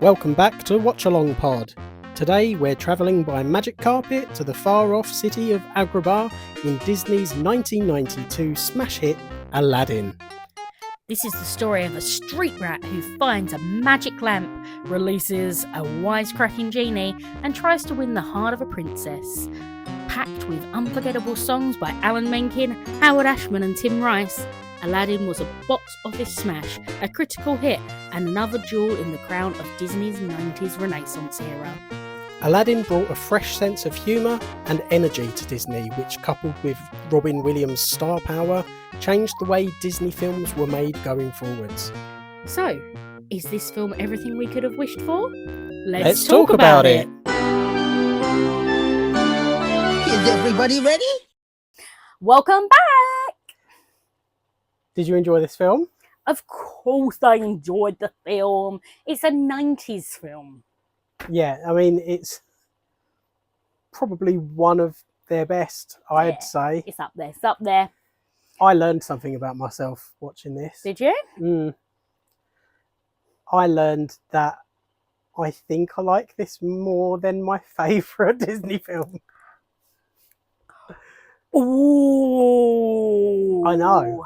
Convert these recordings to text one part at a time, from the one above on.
Welcome back to Watch Along Pod. Today we're travelling by magic carpet to the far-off city of Agrabah in Disney's 1992 smash hit Aladdin. This is the story of a street rat who finds a magic lamp, releases a wisecracking genie, and tries to win the heart of a princess. Packed with unforgettable songs by Alan Menken, Howard Ashman and Tim Rice, Aladdin was a box office smash, a critical hit, and another jewel in the crown of Disney's 90s Renaissance era. Aladdin brought a fresh sense of humour and energy to Disney, which, coupled with Robin Williams' star power, changed the way Disney films were made going forwards. So, is this film everything we could have wished for? Let's talk about it! Is everybody ready? Welcome back! Did you enjoy this film? Of course I enjoyed the film. It's a 90s film. Yeah, I mean, it's probably one of their best, I'd say. It's up there, it's up there. I learned something about myself watching this. Did you? I learned that I think I like this more than my favourite Disney film. Ooh. I know.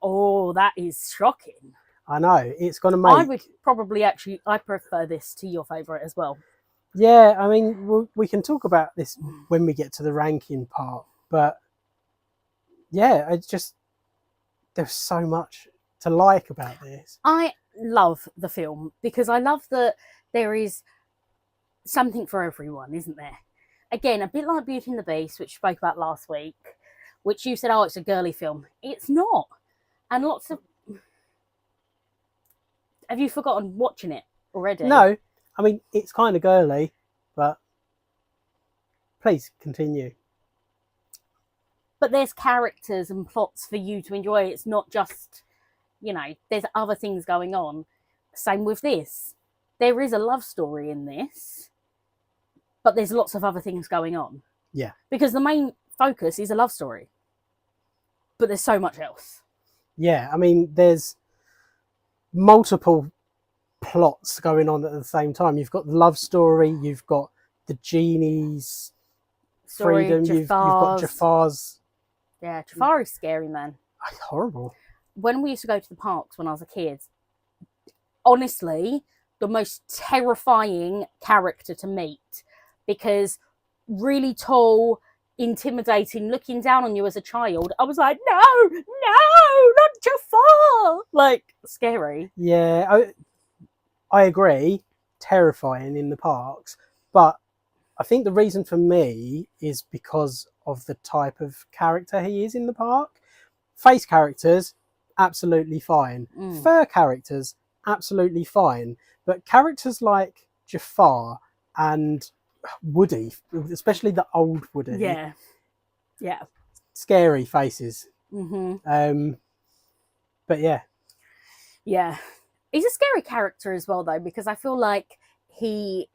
Oh, that is shocking. I know. It's going to make... I would probably I prefer this to your favourite as well. Yeah, I mean, we can talk about this when we get to the ranking part. But yeah, it's just... There's so much to like about this. I love the film because I love that there is something for everyone, isn't there? Again, a bit like Beauty and the Beast, which we spoke about last week, which you said, oh, it's a girly film. It's not. And lots of... Have you forgotten watching it already? No, I mean, it's kind of girly, but please continue. But there's characters and plots for you to enjoy. It's not just, there's other things going on. Same with this. There is a love story in this, but there's lots of other things going on. Yeah. Because the main focus is a love story. But there's so much else. Yeah, I mean, there's multiple plots going on at the same time. You've got the love story, you've got the genie's freedom, you've got Jafar's... Yeah, Jafar is scary, man. It's horrible. When we used to go to the parks when I was a kid, honestly, the most terrifying character to meet, because really tall, intimidating, looking down on you as a child, I was like, no, not Jafar! Like, scary. Yeah, I agree, terrifying in the parks, but I think the reason for me is because of the type of character he is in the park. Face characters, absolutely fine. Fur characters, absolutely fine. But characters like Jafar and Woody, especially the old Woody. Yeah. Scary faces. Mm-hmm. But yeah. Yeah. He's a scary character as well, though, because I feel like he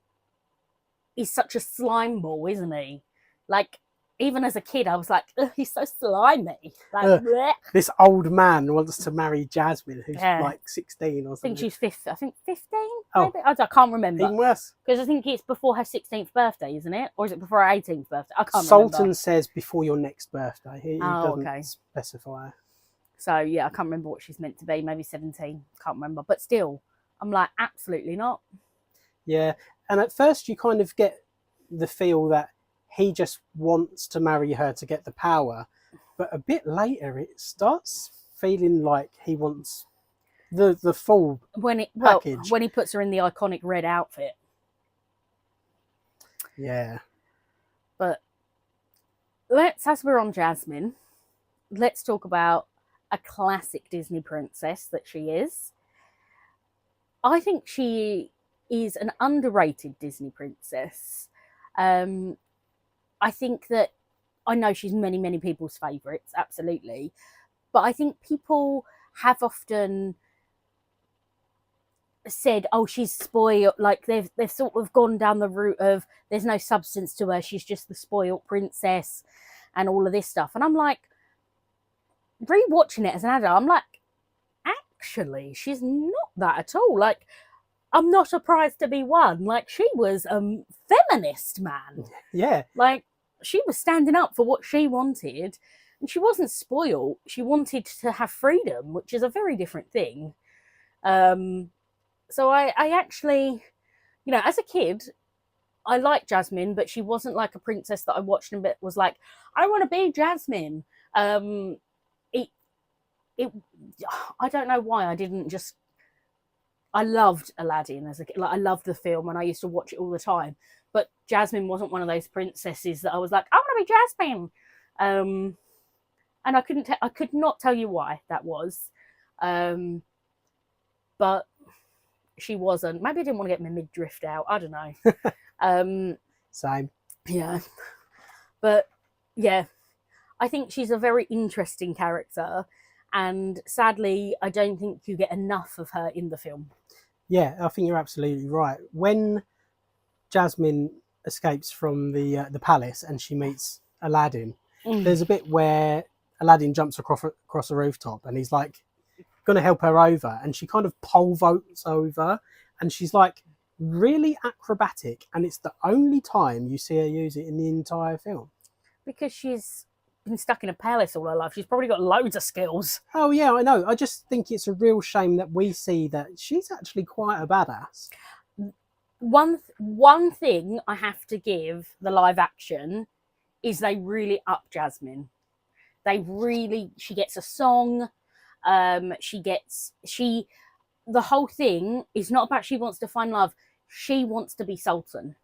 is such a slime ball, isn't he? Like, even as a kid, I was like, he's so slimy. Like, this old man wants to marry Jasmine, who's like 16 or something. I think she's 15, maybe? I can't remember. Even worse. Because I think it's before her 16th birthday, isn't it? Or is it before her 18th birthday? I can't remember. remember. Sultan says before your next birthday. He doesn't specify. So, yeah, I can't remember what she's meant to be. Maybe 17. Can't remember. But still, I'm like, absolutely not. Yeah. And at first you kind of get the feel that he just wants to marry her to get the power. But a bit later, it starts feeling like he wants the full package. When he puts her in the iconic red outfit. Yeah. But as we're on Jasmine, let's talk about a classic Disney princess that she is. I think she is an underrated Disney princess. I think that I know she's many, many people's favourites, absolutely. But I think people have often said, oh, she's spoiled. Like they've sort of gone down the route of there's no substance to her. She's just the spoiled princess and all of this stuff. And I'm like, rewatching it as an adult, I'm like, actually, she's not that at all. Like, I'm not surprised to be one. Like, she was a feminist, man. Yeah, Like, she was standing up for what she wanted, and she wasn't spoiled. She wanted to have freedom, which is a very different thing. So I actually, as a kid, I liked Jasmine, but she wasn't like a princess that I watched and was like, I want to be Jasmine. It, it, I don't know why I didn't just. I loved Aladdin as a kid. Like, I loved the film, and I used to watch it all the time. But Jasmine wasn't one of those princesses that I was like, I want to be Jasmine. And I could not tell you why that was. But she wasn't. Maybe I didn't want to get my midriff out. I don't know. same. Yeah. But yeah, I think she's a very interesting character. And sadly, I don't think you get enough of her in the film. Yeah, I think you're absolutely right. When Jasmine escapes from the palace and she meets Aladdin, there's a bit where Aladdin jumps across a rooftop and he's like going to help her over, and she kind of pole vaults over, and she's like really acrobatic, and it's the only time you see her use it in the entire film. Because she's been stuck in a palace all her life. She's probably got loads of skills. Oh yeah, I know. I just think it's a real shame that we see that she's actually quite a badass. One thing I have to give the live action is they really up Jasmine. She gets a song. The whole thing is not about she wants to find love. She wants to be Sultan.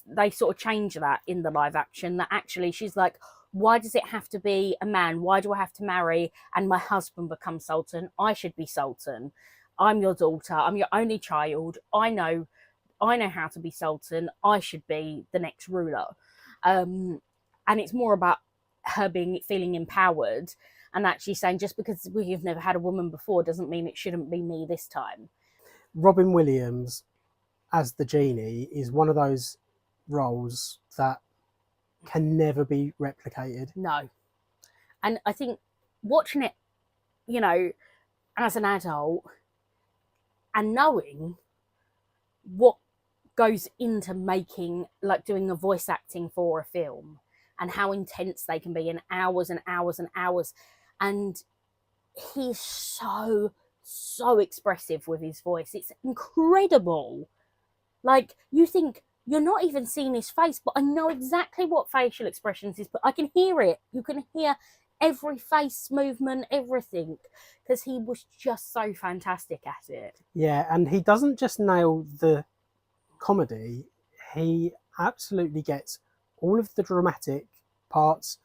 They sort of change that in the live action, that actually she's like, why does it have to be a man? Why do I have to marry and my husband become Sultan? I should be Sultan. I'm your daughter. I'm your only child. I know how to be Sultan. I should be the next ruler. And it's more about her feeling empowered, and actually saying, just because we've never had a woman before doesn't mean it shouldn't be me this time. Robin Williams as the genie is one of those roles that can never be replicated. No. And I think watching it, as an adult, and knowing what goes into doing a voice acting for a film, and how intense they can be, in hours and hours and hours. And he's so expressive with his voice. It's incredible. Like, you think you're not even seeing his face, but I know exactly what facial expressions he's put. I can hear it. You can hear every face movement, everything, because he was just so fantastic at it. Yeah, and he doesn't just nail the comedy, he absolutely gets all of the dramatic parts,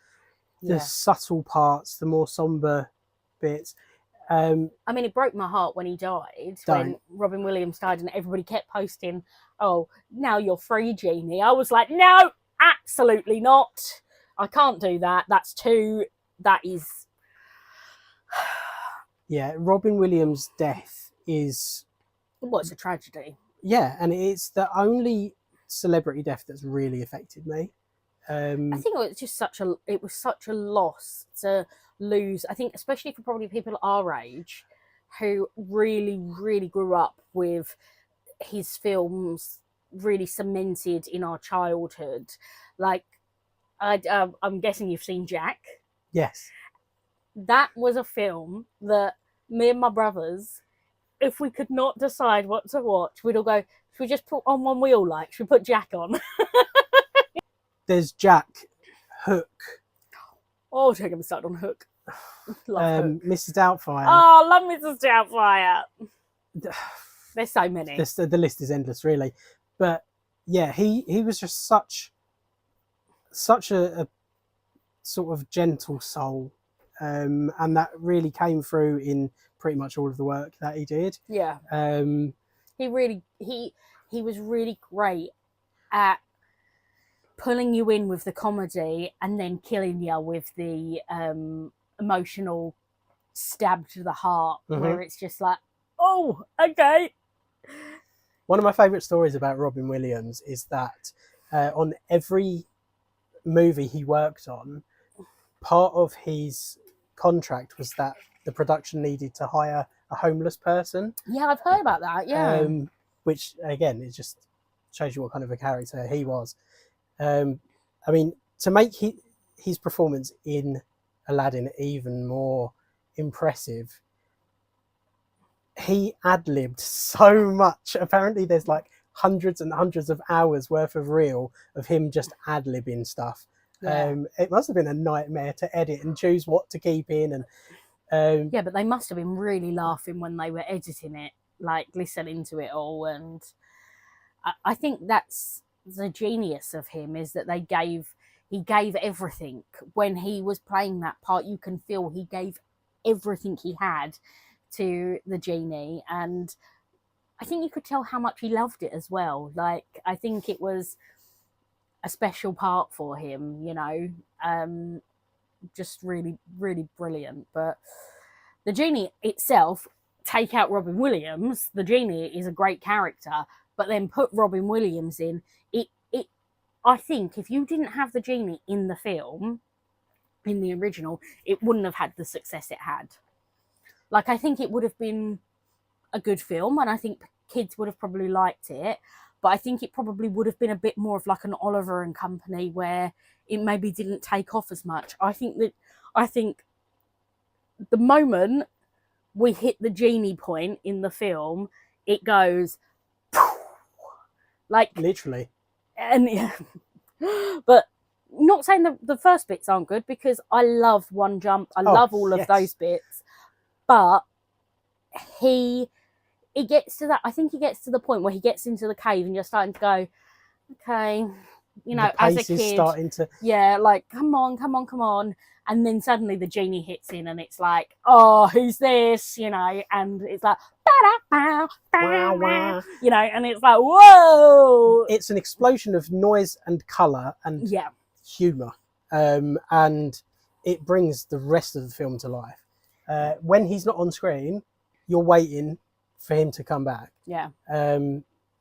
the subtle parts, the more somber bits. I mean, it broke my heart when he died, when Robin Williams died, and everybody kept posting, oh, now you're free, Genie. I was like, no, absolutely not. I can't do that. That is... Yeah, Robin Williams' death is... Well, it's a tragedy. Yeah, and it's the only celebrity death that's really affected me. I think it was such a loss to lose. I think especially for probably people our age who really, really grew up with his films really cemented in our childhood. Like, I'm guessing you've seen Jack. Yes. That was a film that me and my brothers, if we could not decide what to watch, we'd all go, should we just put on one we all like? Should we put Jack on? There's Jack, Hook. Oh, don't get me started on Hook. Love Hook. Mrs. Doubtfire. Oh, love Mrs. Doubtfire. There's so many. The list is endless, really. But yeah, he was just such a sort of gentle soul, and that really came through in pretty much all of the work that he did. Yeah. He was really great at pulling you in with the comedy and then killing you with the emotional stab to the heart, where it's just like, oh, okay. One of my favourite stories about Robin Williams is that on every movie he worked on, part of his contract was that the production needed to hire a homeless person. Yeah, I've heard about that, yeah. which again, it just shows you what kind of a character he was. I mean, to make his performance in Aladdin even more impressive, he ad-libbed so much. Apparently there's like hundreds and hundreds of hours worth of reel of him just ad-libbing stuff. It must have been a nightmare to edit and choose what to keep in. And yeah, but they must have been really laughing when they were editing it, like listening to it all. And I think that's the genius of him, is that he gave everything when he was playing that part. You can feel he gave everything he had to the genie, and I think you could tell how much he loved it as well. Like, I think it was a special part for him, you know, just really, really brilliant. But the genie itself, take out Robin Williams, the genie is a great character, but then put Robin Williams in it. I think if you didn't have the genie in the film, in the original, it wouldn't have had the success it had. Like, I think it would have been a good film, and I think kids would have probably liked it, but I think it probably would have been a bit more of like an Oliver and Company, where it maybe didn't take off as much. I think the moment we hit the genie point in the film, it goes like literally. And yeah, but not saying the first bits aren't good, because I love One Jump. I love all of those bits, but it gets to that. I think he gets to the point where he gets into the cave and you're starting to go, okay, you know, as a kid, starting to, yeah, like come on, and then suddenly the genie hits in, and it's like, oh, who's this, you know, and it's like, you know, and it's like, whoa, it's an explosion of noise and color and humor, and it brings the rest of the film to life. When he's not on screen, you're waiting for him to come back. Yeah,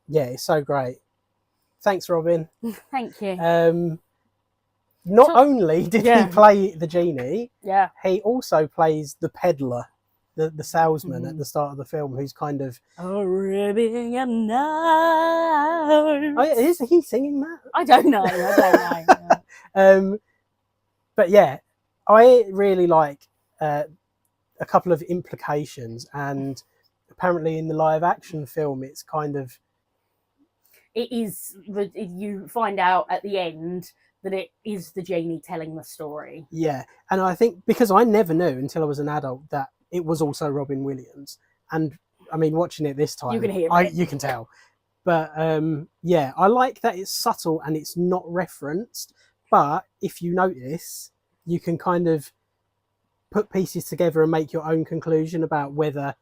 it's so great. Thanks, Robin. Thank you. Not only did he play the genie, he also plays the peddler, the salesman at the start of the film, who's kind of Arabian Nights. Oh, is he singing that? I don't know. But yeah, I really like a couple of implications, and apparently in the live action film, it's kind of, it is, you find out at the end that it is the genie telling the story. Yeah, and I think because I never knew until I was an adult that it was also Robin Williams, and I mean, watching it this time, you can hear it. You can tell. But yeah, I like that it's subtle and it's not referenced. But if you notice, you can kind of put pieces together and make your own conclusion about whether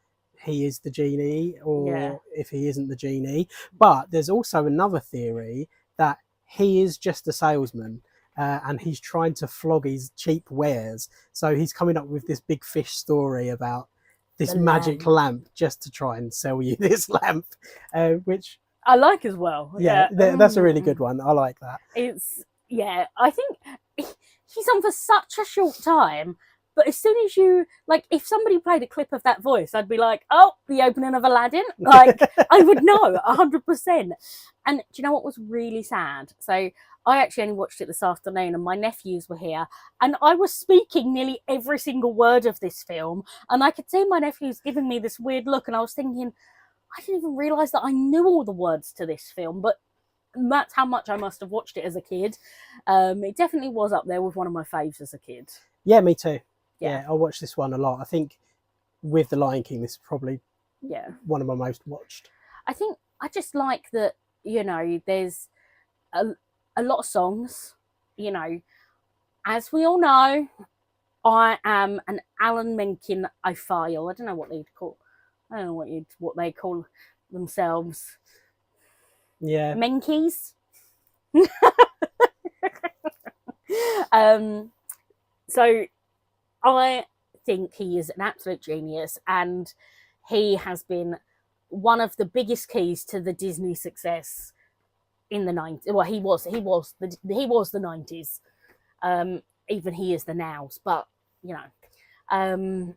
he is the genie or if he isn't the genie. But there's also another theory that he is just a salesman, and he's trying to flog his cheap wares. So he's coming up with this big fish story about this magic lamp just to try and sell you this lamp, which I like as well. Yeah, that's a really good one. I like that. I think he's on for such a short time. But as soon as you, like, if somebody played a clip of that voice, I'd be like, oh, the opening of Aladdin. Like, I would know 100%. And do you know what was really sad? So I actually only watched it this afternoon, and my nephews were here, and I was speaking nearly every single word of this film. And I could see my nephews giving me this weird look, and I was thinking, I didn't even realise that I knew all the words to this film. But that's how much I must have watched it as a kid. It definitely was up there with one of my faves as a kid. Yeah, me too. Yeah, I watched this one a lot. I think with The Lion King, this is probably one of my most watched. I think I just like that, you know, there's a lot of songs, you know. As we all know, I am an Alan Menken ophile. I don't know what they'd call. I don't know what they call themselves. Yeah. Menkies. So I think he is an absolute genius, and he has been one of the biggest keys to the Disney success in the 90s. Well, he was the 90s. Even he is the nows, but you know,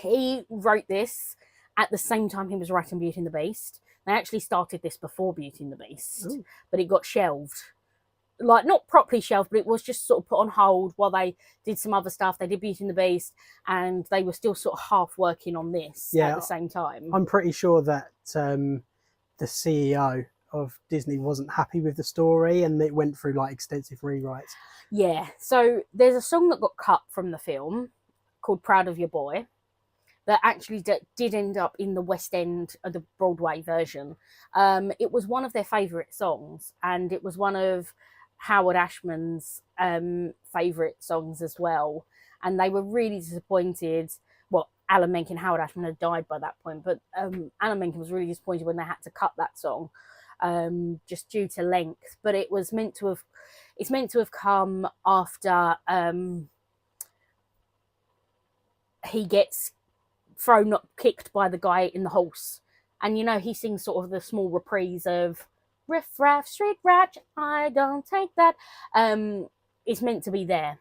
he wrote this, at the same time he was writing Beauty and the Beast. They actually started this before Beauty and the Beast, Ooh. but it got shelved. Like, not properly shelved, but it was just sort of put on hold while they did some other stuff. They did Beauty and the Beast, and they were still sort of half working on this at the same time. I'm pretty sure that the CEO of Disney wasn't happy with the story, and it went through like extensive rewrites. Yeah, so there's a song that got cut from the film called Proud of Your Boy that actually did end up in the West End of the Broadway version. It was one of their favourite songs, and it was one of Howard Ashman's favourite songs as well. And they were really disappointed. Well, Alan Menken, Howard Ashman had died by that point, but Alan Menken was really disappointed when they had to cut that song, just due to length. But it's meant to have come after he gets kicked by the guy in the horse, and he sings sort of the small reprise of "Riff Raff Street Rat, I don't take that." It's meant to be there,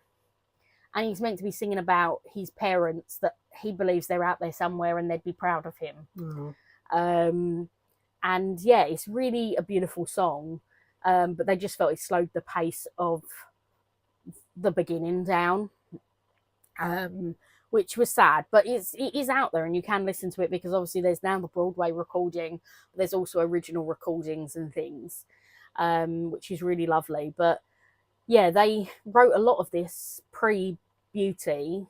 and he's meant to be singing about his parents, that he believes they're out there somewhere and they'd be proud of him. Mm-hmm. And yeah, it's really a beautiful song, but they just felt it slowed the pace of the beginning down, which was sad. But it is out there, and you can listen to it, because obviously there's now the Broadway recording, but there's also original recordings and things, which is really lovely. But yeah, they wrote a lot of this pre-Beauty,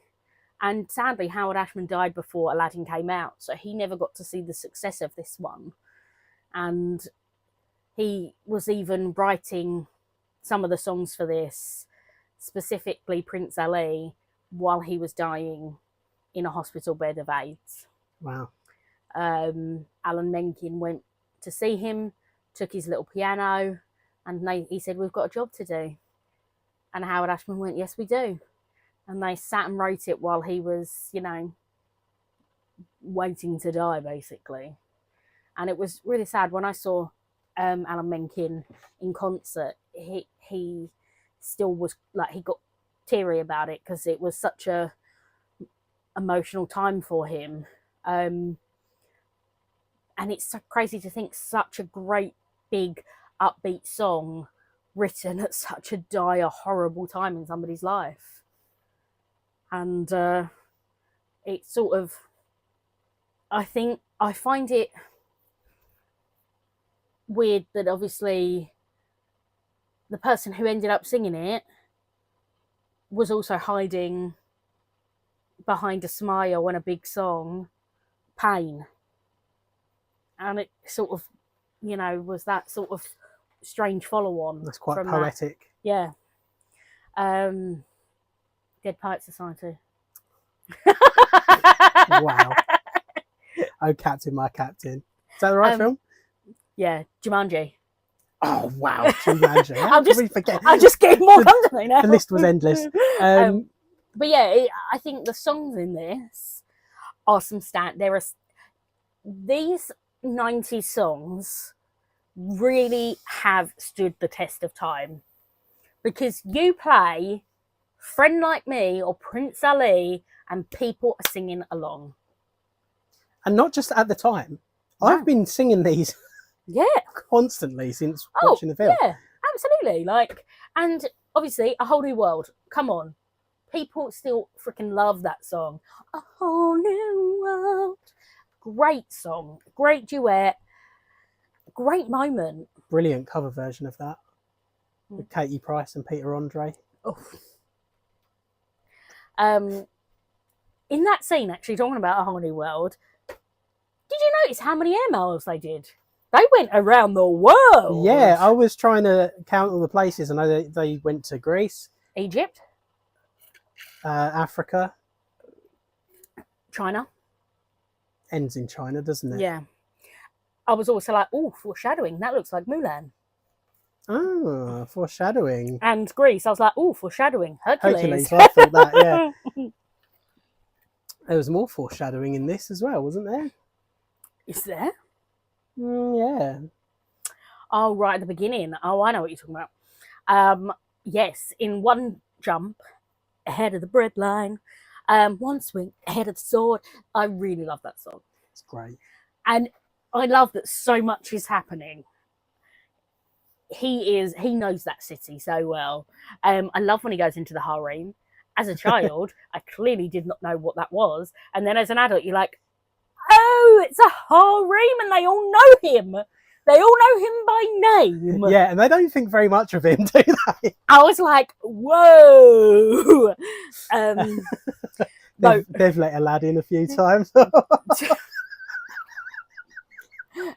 and sadly Howard Ashman died before Aladdin came out, so he never got to see the success of this one. And he was even writing some of the songs for this, specifically Prince Ali, while he was dying in a hospital bed of AIDS. Wow. Alan Menken went to see him, took his little piano, and he said, "We've got a job to do." And Howard Ashman went, "Yes, we do." And they sat and wrote it while he was, waiting to die, basically. And it was really sad. When I saw Alan Menken in concert, he still was like, he got teary about it, because it was such a emotional time for him. And it's so crazy to think such a great, big, upbeat song written at such a dire, horrible time in somebody's life. And it's sort of, I find it weird that obviously the person who ended up singing it was also hiding behind a smile and a big song, pain. And it sort of, was that sort of strange follow-on. That's quite poetic. That. Yeah. Dead Poet Society. Wow. Oh, Captain, my Captain. Is that the right film? Yeah, Jumanji. Oh, wow. Jumanji. How did we forget? I'm just getting more come to me now. The list was endless. But yeah, I think the songs in this are these 90s songs really have stood the test of time, because you play Friend Like Me or Prince Ali and people are singing along. And not just at the time. No. I've been singing these constantly since watching the film. Yeah, absolutely. And obviously A Whole New World. Come on. People still freaking love that song. A Whole New World. Great song. Great duet. Great moment. Brilliant cover version of that. With Katie Price and Peter Andre. Oh. In that scene, actually, talking about A Whole New World, did you notice how many air miles they did? They went around the world. Yeah, I was trying to count all the places. I know they went to Greece, Egypt, Africa, China. Ends in China, doesn't it? Yeah. I was also like, oh, foreshadowing. That looks like Mulan. Oh, foreshadowing. And Greece, I was like, oh, foreshadowing. Hercules. I thought that, yeah. There was more foreshadowing in this as well, wasn't there? Is there? Yeah. Oh, right at the beginning. Oh, I know what you're talking about. Yes, in one jump ahead of the bread line, one swing ahead of the sword. I really love that song. It's great. And I love that so much is happening. He knows that city so well. I love when he goes into the harem. As a child, I clearly did not know what that was. And then as an adult, you're like, oh, it's a harem and they all know him. They all know him by name. Yeah, and they don't think very much of him, do they? I was like, whoa. They've let Aladdin a few times.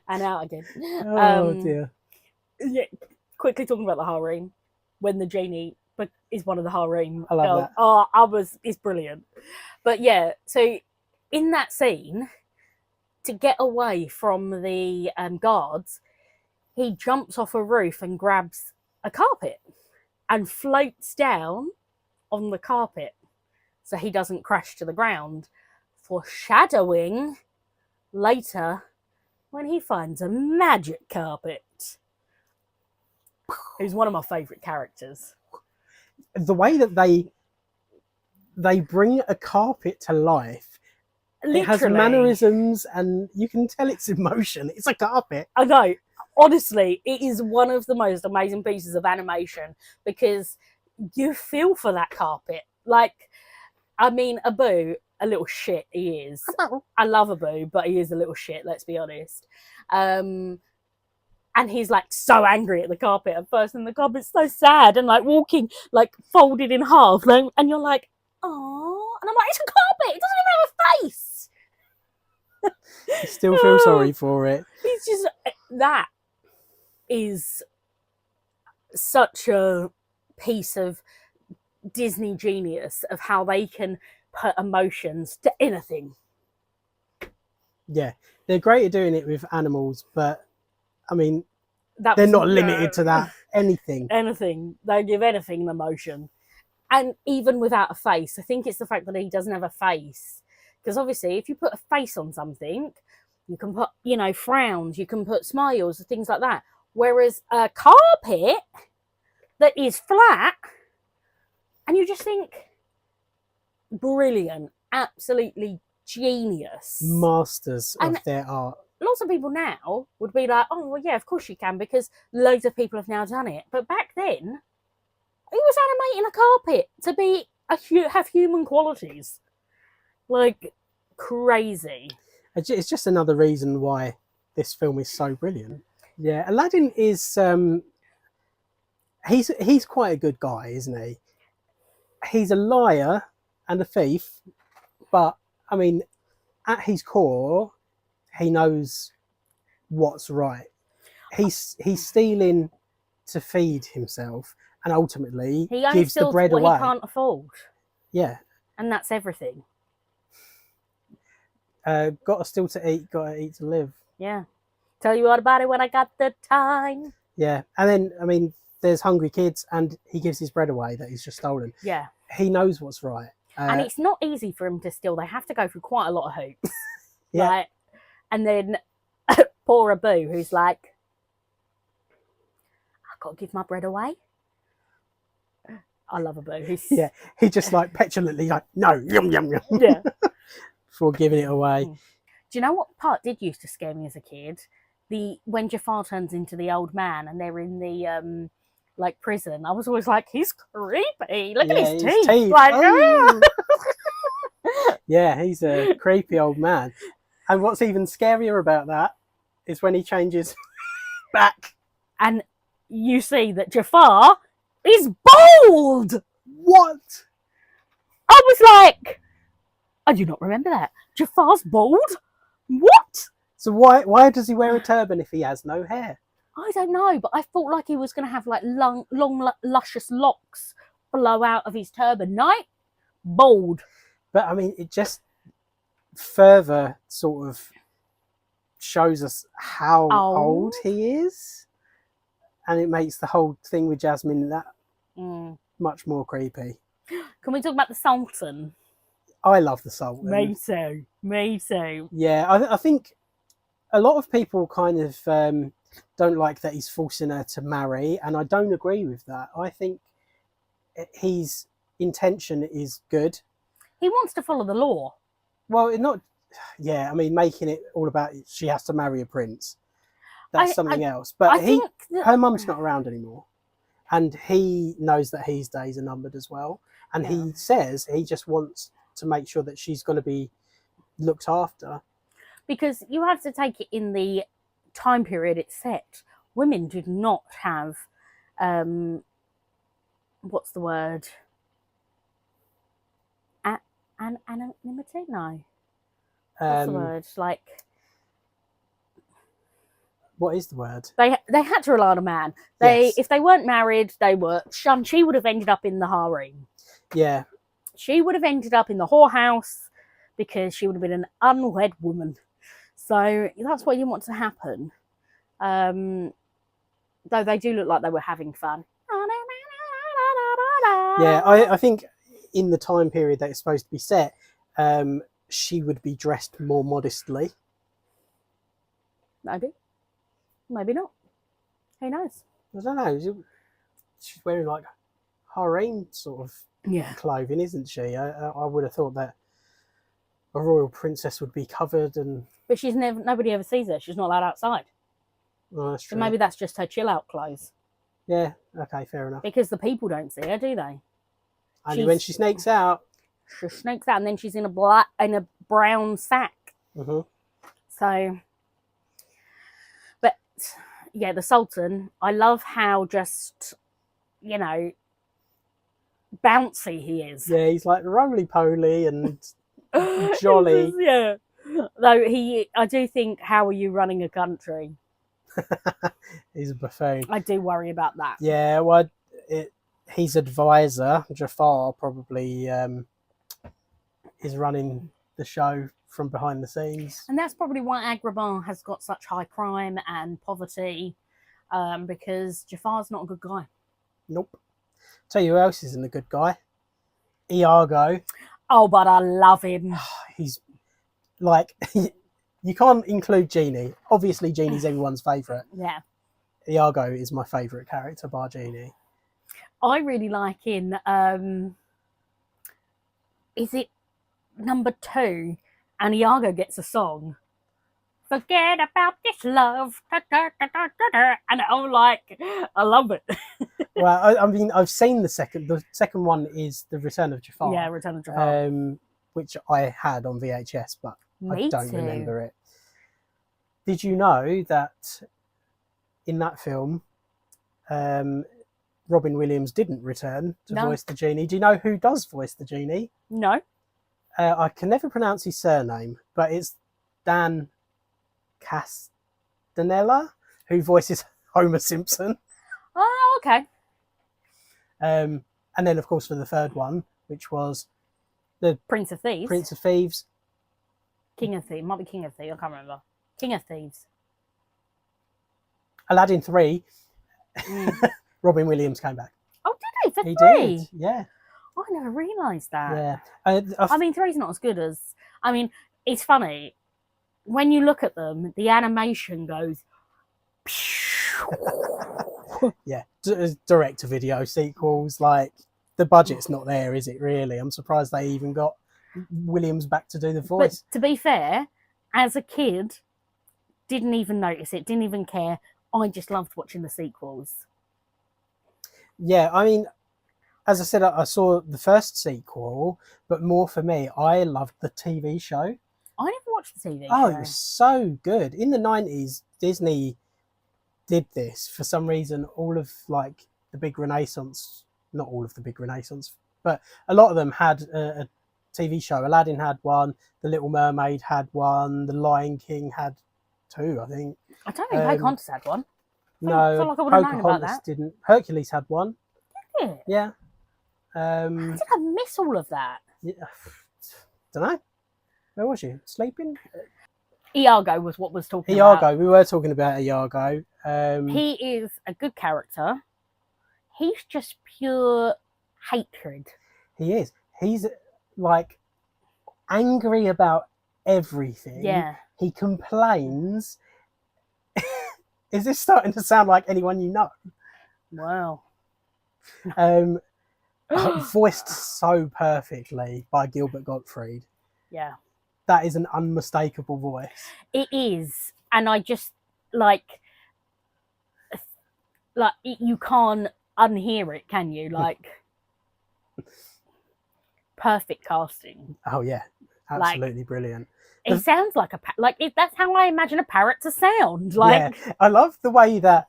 And out again. Oh dear. Yeah, quickly talking about the harem, when the genie is one of the harem. I love that. Oh, it's brilliant. But yeah, so in that scene, to get away from the guards, he jumps off a roof and grabs a carpet and floats down on the carpet so he doesn't crash to the ground, foreshadowing later when he finds a magic carpet. Who's one of my favourite characters. The way that they bring a carpet to life, Literally. it has mannerisms and you can tell it's emotion. It's a carpet. I know. Honestly, it is one of the most amazing pieces of animation because you feel for that carpet. Like, I mean, Abu, a little shit he is. I love Abu, but he is a little shit, let's be honest. And he's like so angry at the carpet at first, and the carpet's so sad and like walking like folded in half, like, and you're like, oh, and I'm like, it's a carpet, it doesn't even have a face. You still feel sorry for it. It's just, that is such a piece of Disney genius of how they can put emotions to anything. Yeah, they're great at doing it with animals, but I mean, they're not limited to that. Anything. They give anything an emotion. And even without a face, I think it's the fact that he doesn't have a face. Because obviously, if you put a face on something, you can put, frowns, you can put smiles, things like that. Whereas a carpet that is flat, and you just think, brilliant, absolutely genius. Masters of their art. Lots of people now would be like, oh, well, yeah, of course you can, because loads of people have now done it. But back then, he was animating a carpet to be have human qualities. Like, crazy. It's just another reason why this film is so brilliant. Yeah, Aladdin is... he's quite a good guy, isn't he? He's a liar and a thief, but, I mean, at his core, he knows what's right. He's stealing to feed himself, and ultimately he only gives the bread what away. He can't afford. Yeah. And that's everything. Got to steal to eat, got to eat to live. Yeah. Tell you all about it when I got the time. Yeah. And then, I mean, there's hungry kids and he gives his bread away that he's just stolen. Yeah. He knows what's right. And it's not easy for him to steal. They have to go through quite a lot of hoops. Yeah. Like, and then poor Abu, who's like, I've got to give my bread away. I love Abu. Yeah. He just like petulantly like, no, yum, yum, yum. Yeah. Before giving it away. Do you know what part did used to scare me as a kid? When Jafar turns into the old man and they're in the like prison. I was always like, he's creepy. Look at his teeth. Like, oh. Yeah, he's a creepy old man. And what's even scarier about that is when he changes back. And you see that Jafar is bald. What? I was like, I do not remember that. Jafar's bald? What? So why does he wear a turban if he has no hair? I don't know, but I thought like he was going to have like long, luscious locks blow out of his turban. No, bald. But I mean, it just further sort of shows us how old he is. And it makes the whole thing with Jasmine that much more creepy. Can we talk about the Sultan? I love the Sultan. Me too. Yeah, I think a lot of people kind of don't like that he's forcing her to marry, and I don't agree with that. I think his intention is good. He wants to follow the law. Well, not yeah, I mean, making it all about she has to marry a prince. That's something else. But I think that, her mum's not around anymore. And he knows that his days are numbered as well. And Yeah. he says he just wants to make sure that she's going to be looked after. because you have to take it in the time period it's set. Women did not have, what's the word? Anonymity? No. What's the word? Like, What is the word? they had to rely on a man. Yes. If they weren't married, they were shunned. She would have ended up in the harem. Yeah. She would have ended up in the whorehouse because she would have been an unwed woman. So that's what you want to happen. Though they do look like they were having fun. Yeah, I think in the time period that it's supposed to be set, she would be dressed more modestly. Maybe. Maybe not. Who knows? I don't know. She's wearing like harem sort of clothing, isn't she? I would have thought that a royal princess would be covered and. But she's nobody ever sees her. She's not allowed outside. Oh, that's So true. maybe that's just her chill out clothes. Yeah. Okay. Fair enough. Because the people don't see her, do they? Only when she sneaks out. She sneaks out, and then she's in a brown sack. Mm-hmm. So, but yeah, the Sultan. I love how just bouncy he is. Yeah, he's like roly poly and jolly. Yeah. Though I do think, how are you running a country? He's a buffoon. I do worry about that. Yeah, well, his advisor Jafar probably is running the show from behind the scenes, and that's probably why Agrabah has got such high crime and poverty, because Jafar's not a good guy. Nope. Tell you who else isn't a good guy? Iago. Oh, but I love him. He's like, you can't include Genie. Obviously, Genie's everyone's favourite. Yeah. Iago is my favourite character, bar Genie. I really like in, is it number 2? And Iago gets a song. Forget about this love. Da, da, da, da, da, da. And I'm like, I love it. Well, I mean, I've seen the second. The second one is The Return of Jafar. Yeah, Return of Jafar. Which I had on VHS, but I don't too. remember it. Did you know that in that film, Robin Williams didn't return to voice the Genie? Do you know who does voice the Genie? No. I can never pronounce his surname, but it's Dan Castanella, who voices Homer Simpson. Oh, okay. And then, of course, for the third one, which was the Prince of Thieves. Prince of Thieves. King of Thieves. Might be King of Thieves. I can't remember. King of Thieves. Aladdin 3. Robin Williams came back. Oh, did he? For He 3? did, yeah. Oh, I never realised that. Yeah. I mean, 3's not as good as... I mean, it's funny. When you look at them, the animation goes... Yeah. Direct-to-video sequels, like, the budget's not there, is it, really? I'm surprised they even got Williams back to do the voice. But to be fair, as a kid, didn't even notice it, didn't even care. I just loved watching the sequels. Yeah, I mean, as I said, I saw the first sequel, but more for me, I loved the TV show. I never watched the TV show. Oh, it was so good. In the 90s, Disney did this for some reason. All of like the big Renaissance, not all of the big Renaissance, but a lot of them had a TV show. Aladdin had one, The Little Mermaid had one, The Lion King had 2, I think. I don't think Pocahontas had one. No, feel like I would have known about that. Didn't. Hercules had one. Did it? Yeah. How did I miss all of that? Yeah. Don't know. Where was you? Sleeping? Iago was what was talking Iago. about. We were talking about Iago. He is a good character. He's just pure hatred. He is. He's like angry about everything. Yeah. He complains. Is this starting to sound like anyone you know? Wow. Voiced so perfectly by Gilbert Gottfried. Yeah. that is an unmistakable voice. It is, and I just like you can't unhear it, can you? Like, perfect casting. Oh yeah, absolutely brilliant. He sounds like that's how I imagine a parrot to sound. Like, yeah, I love the way that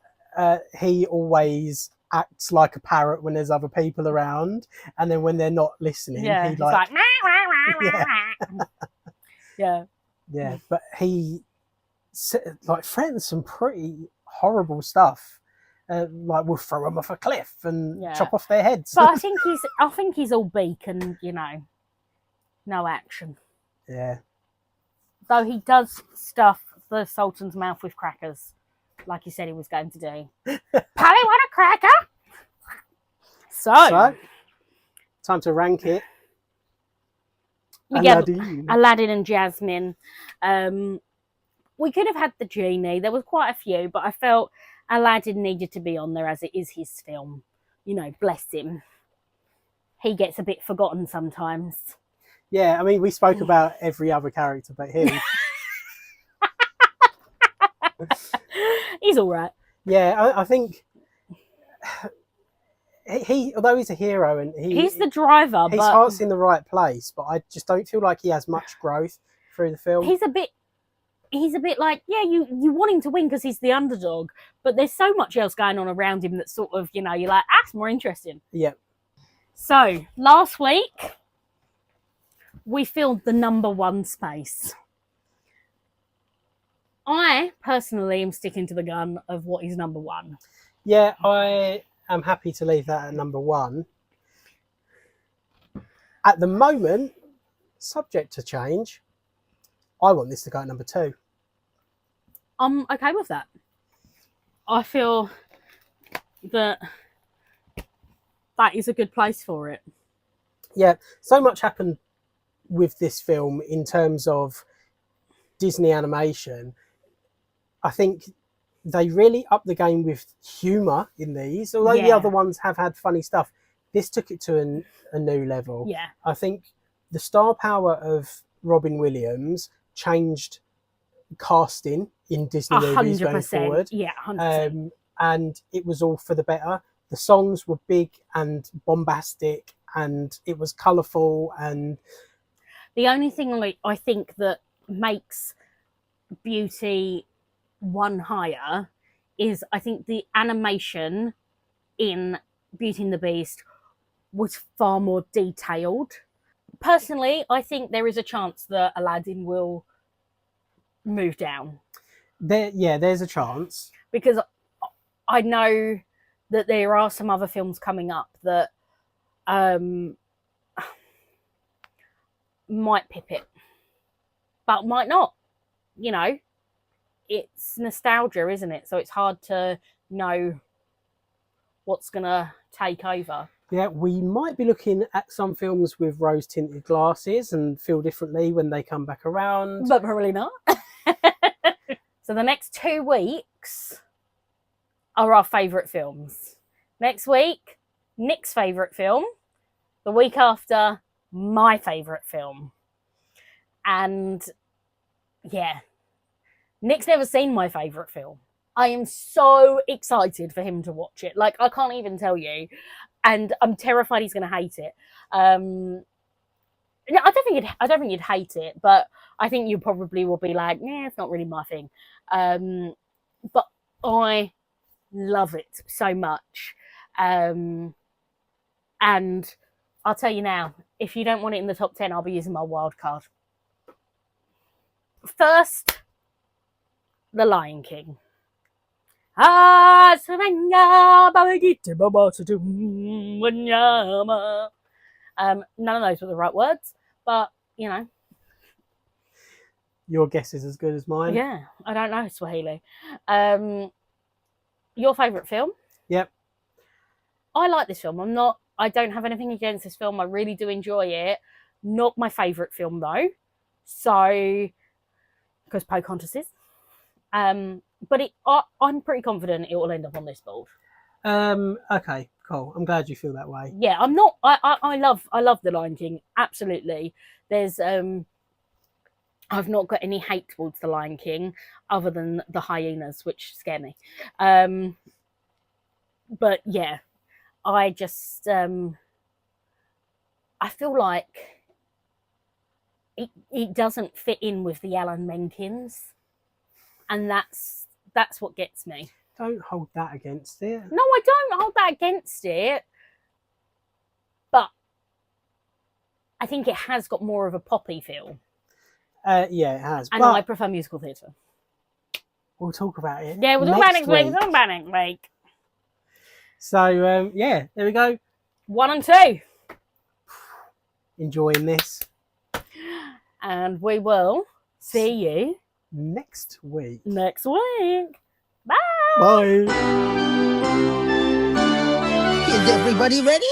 he always acts like a parrot when there's other people around, and then when they're not listening, yeah, he he's like yeah. Yeah, but he like threatens some pretty horrible stuff. Like we'll throw them off a cliff and chop off their heads. But I think he's all beak and no action. Yeah. Though he does stuff the Sultan's mouth with crackers, like he said he was going to do. Polly, want a cracker? So time to rank it. We get Aladdin and Jasmine. We could have had the Genie. There was quite a few, but I felt Aladdin needed to be on there as it is his film. Bless him. He gets a bit forgotten sometimes. Yeah, I mean, we spoke about every other character but him. He's all right. Yeah, I think he, although he's a hero and he's the driver, his heart's in the right place, but I just don't feel like he has much growth through the film. He's a bit like, yeah, you want him to win because he's the underdog, but there's so much else going on around him that sort of, you're like, it's more interesting. Yeah. So last week we filled the number one space. I personally am sticking to the gun of what is number one. Yeah, I am happy to leave that at number one. At the moment, subject to change, I want this to go at number two. I'm okay with that. I feel that is a good place for it. Yeah, so much happened with this film in terms of Disney animation. I think they really upped the game with humour in these. Although the other ones have had funny stuff, this took it to a new level. Yeah. I think the star power of Robin Williams changed casting in Disney movies going forward. Yeah, 100%. And it was all for the better. The songs were big and bombastic, and it was colourful. And the only thing I think that makes Beauty one higher is I think the animation in Beauty and the Beast was far more detailed. Personally, I think there is a chance that Aladdin will move down. There's a chance. Because I know that there are some other films coming up that might pip it, but might not. It's nostalgia, isn't it? So it's hard to know what's going to take over. Yeah, we might be looking at some films with rose-tinted glasses and feel differently when they come back around. But probably not. So the next 2 weeks are our favourite films. Next week, Nick's favourite film. The week after, my favourite film. And yeah, Nick's never seen my favourite film. I am so excited for him to watch it. Like, I can't even tell you. And I'm terrified he's going to hate it. I don't think you'd hate it, but I think you probably will be like, yeah, it's not really my thing. But I love it so much. And I'll tell you now, if you don't want it in the top 10, I'll be using my wild card. First, The Lion King. None of those were the right words, but your guess is as good as mine. Yeah, I don't know Swahili. Your favourite film? Yep. I like this film. I don't have anything against this film. I really do enjoy it. Not my favourite film though. So, because Pocahontas is. But I'm pretty confident it will end up on this board. Okay, cool. I'm glad you feel that way. Yeah, I'm not. I love The Lion King. Absolutely. There's I've not got any hate towards the Lion King other than the hyenas, which scare me. But yeah, I just I feel like it doesn't fit in with the Alan Menkins, and that's what gets me. Don't hold that against it. No, I don't hold that against it, but I think it has got more of a poppy feel. Yeah, it has. And but I prefer musical theatre. we'll talk about it. Yeah, we'll talk about next week. We'll talk about next week. So, yeah, there we go. 1 and 2. Enjoying this. And we will see you next week. next week. Bye. Bye. Is everybody ready?